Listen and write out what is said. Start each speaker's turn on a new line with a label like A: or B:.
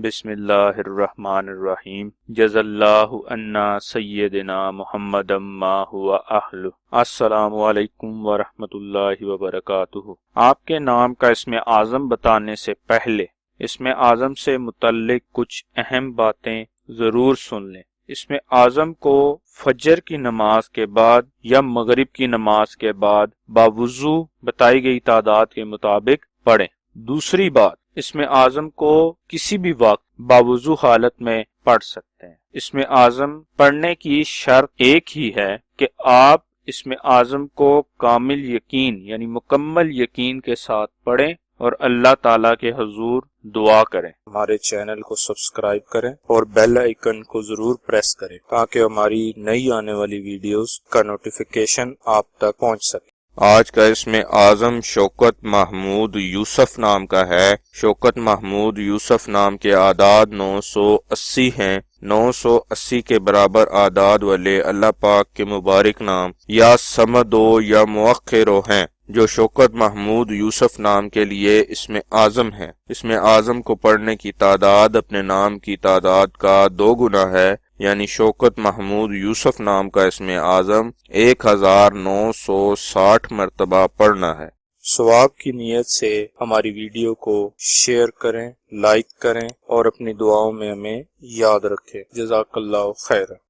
A: بسم اللہ الرحمن الرحیم جزا اللہ عنا سیدنا محمد ما ہوا اہل۔ السلام علیکم ورحمۃ اللہ وبرکاتہ۔ آپ کے نام کا اسم اعظم بتانے سے پہلے اسم اعظم سے متعلق کچھ اہم باتیں ضرور سن لیں۔ اسم اعظم کو فجر کی نماز کے بعد یا مغرب کی نماز کے بعد باوضو بتائی گئی تعداد کے مطابق پڑھیں۔ دوسری بات، اسم اعظم کو کسی بھی وقت باوضو حالت میں پڑھ سکتے ہیں۔ اسم اعظم پڑھنے کی شرط ایک ہی ہے کہ آپ اسم اعظم کو کامل یقین یعنی مکمل یقین کے ساتھ پڑھیں اور اللہ تعالیٰ کے حضور دعا کریں۔
B: ہمارے چینل کو سبسکرائب کریں اور بیل آئیکن کو ضرور پریس کریں تاکہ ہماری نئی آنے والی ویڈیوز کا نوٹیفیکیشن آپ تک پہنچ سکے۔
C: آج کا اسم اعظم شوکت محمود یوسف نام کا ہے۔ شوکت محمود یوسف نام کے اعداد 980 ہیں۔ 980 کے برابر اعداد والے اللہ پاک کے مبارک نام یا صمد و یا مؤخر و ہیں جو شوکت محمود یوسف نام کے لیے اسم اعظم ہے۔ اسم اعظم کو پڑھنے کی تعداد اپنے نام کی تعداد کا 2 گنا ہے، یعنی شوکت محمود یوسف نام کا اسم اعظم 1960 مرتبہ پڑھنا ہے۔
B: ثواب کی نیت سے ہماری ویڈیو کو شیئر کریں، لائک کریں اور اپنی دعاؤں میں ہمیں یاد رکھیں۔ جزاک اللہ خیر۔